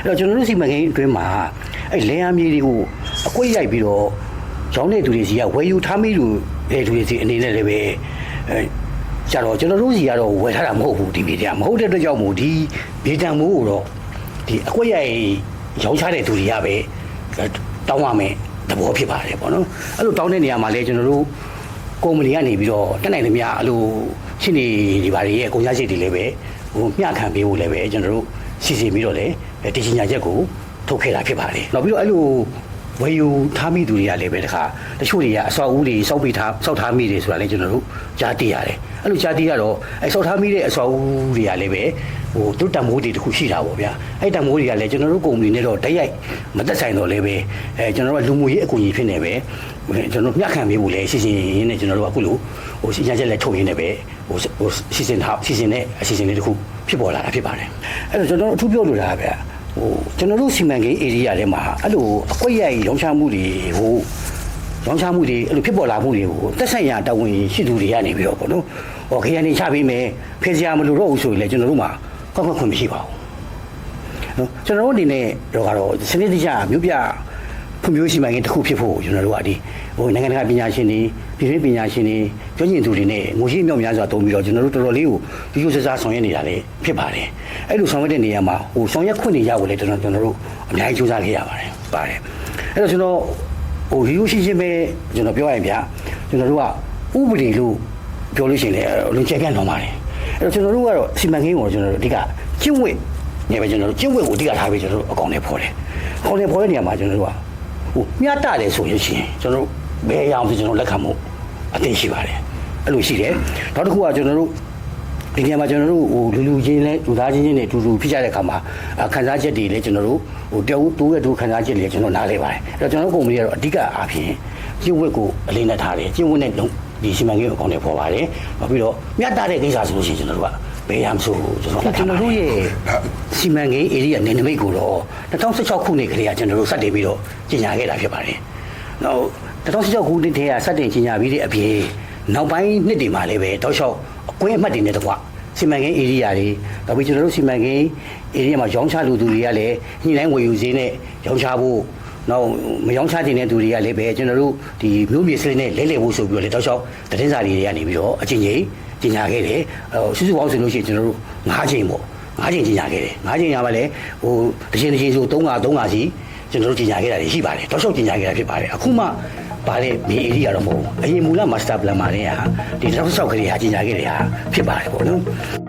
တော့ကျွန်တော်တို့စီမံကိန်းအတွင်းမှာအဲ့လယ်ယာမြေတွေကိုအကွက်ရိုက်ပြီးတော့ရောင်းတဲ့သူတွေစီကဝယ်ယူထားမိလူတဲ့သူတွေစီအနေနဲ့လည်းပဲကြတော့ကျွန်တော်တို့စီကတော့ဝယ်ထားတာမဟုတ်ဘူးဒီမြေတွေကမဟုတ်တဲ့အတွက်ကြောင့်မို့ဒီမြေတံမိုးကိုတော့ဒီအကွက်ရိုက်ရောင်းချတဲ့သူတွေကပဲတောင်းရမယ်သဘောဖြစ်ပါတယ်ပေါ့နော်အဲ့လိုတောင်းတဲ့နေရာမှာလည်းကျွန်တော်တို့ကုမ္ပဏီကနေပြီးတော့တက်နိုင်သမျှအဲ့လိုရှင်းနေဒီပါတွေရဲ့အကုန်ရရှိတွေလည်းပဲဟိုမျှခံပေးဖို့လည်းပဲကျွန်တော်တို့စီစဉ်ပြီးတော့လည်းတည်ညာချက်ကိုထုတ်ခဲ့တာဖြစ်ပါတယ်နောက်ပြီးတော့အဲ့လိုဝယ်ယူထားမိသူတွေကလည်းပဲတခါတချို့တွေကအစောက်ဦးတွေစောက်ပေးထားစောက်ထားမိတယ်ဆိုတာလည်းကျွန်တော်တို့ကြားသိရတယ်အဲ့လိုကြားသိရတော့အဲ့စောက်ထားမိတဲ့အစောက်ဦးတွေကလည်းပဲဟိုသူတံမိုးတွေတခုရှိတာပေါ့ဗျာအဲ့တံမိုးတွေကလည်းကျွန်တော်တို့ကုမ္ပဏီနဲ့တော့တိုက်ရိုက်မသက်ဆိုင်တော့လည်းပဲကျွန်တော်တို့ကလူမှုရေးအကူအညီဖြစ်နေပဲကျွန်တော်မျှခံပေးဖို့လည်းစီစဉ်ရင်းနဲ့ကျွန်တော်တို့အခုလိုဟိုစီစဉ်ချက်လည်းထုတ်ရင်းနဲ့ပဲဟိုစီစဉ်တဲ့အစီအစဉ်လေးတခုဖြစ်ပေါ်လာတာဖြစ်ပါတယ်အဲ့တော့ကျွန်တော်တို့အထူးပြောလိုတာဗျာဟိုကျွန်တော်တို့စီမံကိန်း area ထဲမှာအဲ့လိုအကွက်ရိုက်ရောင်းချမှုတွေဟိုရောင်းချမှုတွေအဲ့လိုဖြစ်ပေါ်လာမှုတွေကိုတက်ဆိုင်ရာတာဝန်ရှိသူတွေကနေပြီးတော့ပေါ့နော်ဟောခရန်နေချပေးမယ်ဖယ်စရာမလိုတော့ဘူးဆိုရင်လည်းကျွန်တော်တို့မှာကောက်ခွင့်မရှိပါဘူးနော်ကျွန်တော်တို့အနေနဲ့တော့စနစ်တကျမြို့ပြဖွံ့ဖြိုးစီမံကိန်းတစ်ခုဖြစ်ဖို့ကျွန်တော်တို့ကဒီဟိုနိုင်ငံတကာပညာရှင်တွေပြည်တွင်းပညာရှင်တွေကျွမ်းကျင်သူတွေနဲ့ငွေရှိမြောက်များစွာတုံးပြီးတော့ကျွန်တော်တို့တော်တော်လေးကိုရိုးရိုးစစားဆောင်ရွက်နေတာလေဖြစ်ပါတယ်အဲ့လိုဆောင်ရွက်တဲ့နေရာမှာဟိုဆောင်ရွက်ခွင့်တွေရဖို့လည်းကျွန်တော်တို့အများကြီးစူးစမ်းခဲ့ရပါတယ်အဲ့တော့ကျွန်တော်ဟိုရိုးရိုးရှင်းရှင်းပဲကျွန်တော်ပြောရရင်ဗျာကျွန်တော်တို့ကဥပဒေလို့ပြောလို့ရှိရင်လည်းလင်းချက်ကန်းတော်ပါတယ်အဲ့တော့ကျွန်တော်တို့ကတော့စီမံကိန်းကိုကျွန်တော်တို့အဓိကကျင့်ဝတ်နေပဲကျွန်တော်တို့ကျင့်ဝတ်ကိုအဓိကထားပြီးကျွန်တော်တို့အကောင့်နဲ့ဖော်တယ်အကောင့်နဲ့ဖော်တဲ့နေရာမှာကျွန်တော်တို့ကဟိုမျှတတယ်ဆိုရင်ကျွန်တော်တို့ဘယ်အရာမှကျွန်တော်လက်ခံမှုအသိရှိပါတယ်အဲ့လိုရှိတယ်နောက်တစ်ခုကကျွန်တော်တို့ဒီနေရာမှာကျွန်တော်တို့ဟိုလူချင်းလဲလူသားချင်းနဲ့တူတူဖြစ်ကြတဲ့အခါမှာခန်းစားချက်တွေလည်းကျွန်တော်တို့ဟိုတဝူတိုးရဲ့တူခန်းစားချက်တွေကျွန်တော်နားလဲပါတယ်အဲ့တော့ကျွန်တော်တို့ကုမ္ပဏီကတော့အဓိကအားဖြင့်ကျင့်ဝတ်ကိုအလေးနဲ့ထားတယ်ကျင့်ဝတ်နဲ့ဒီစီမံကိန်းကိုအကောင့်နဲ့ဖော်ပါတယ်နောက်ပြီးတော့မျှတတဲ့ကိစ္စဆိုလို့ရှိရင်ကျွန်တော်တို့ကဘယ်ရမဆိုကျွန်တော်တို့ရဲ့စီမံကိန်း area နယ်နိမိတ်ကိုတော့2016ခုနှစ်ကလေးကကျွန်တော်တို့စတင်ပြီးတော့ကြီးညာခဲ့တာဖြစ်ပါတယ်နောက်2016ခုနှစ်တည်းကစတင်ကြီးညာပြီးတဲ့အပြင်နောက်ပိုင်းနှစ်တွေမှာလည်းပဲတောက်လျှောက်အကွင်းအမှတ်တွေနဲ့တကွစီမံကိန်း area တွေနောက်ပြီးကျွန်တော်တို့စီမံကိန်း area မှာရောင်းချလူသူတွေကလည်းညှိနှိုင်းဝယ်ယူစည်းနဲ့ရောင်းချဖို့နောက်မရောင်းချတဲ့သူတွေကလည်းပဲကျွန်တော်တို့ဒီမျိုးမြေစလေးနဲ့လဲလှယ်ဖို့ဆိုပြီးတော့လေတောက်လျှောက်သတင်းစာတွေကနေပြီးတော့အချင်းချင်းကြီးညာခဲ့တယ်စုစုပေါင်းဆိုလို့ရှိရင်ကျွန်တော်တို့9ချိန်ပေါ့9ချိန်ကြီးညာခဲ့တယ်9ချိန်ညာပါလေဟိုတစ်ချိန်ဆို3ခါစီကျွန်တော်တို့ကြီးညာခဲ့တာတွေရှိပါတယ်တောက်လျှောက်ကြီးညာခဲ့တာဖြစ်ပါတယ်အခုမှပါလေမြေ area တော့မဟုတ်ဘူးအရင်မူလ master plan မှာလည်းဟာဒီတောက်လျှောက်ခရီးဟာကြီးညာခဲ့တယ်ဟာဖြစ်ပါတယ်ပေါ့နော်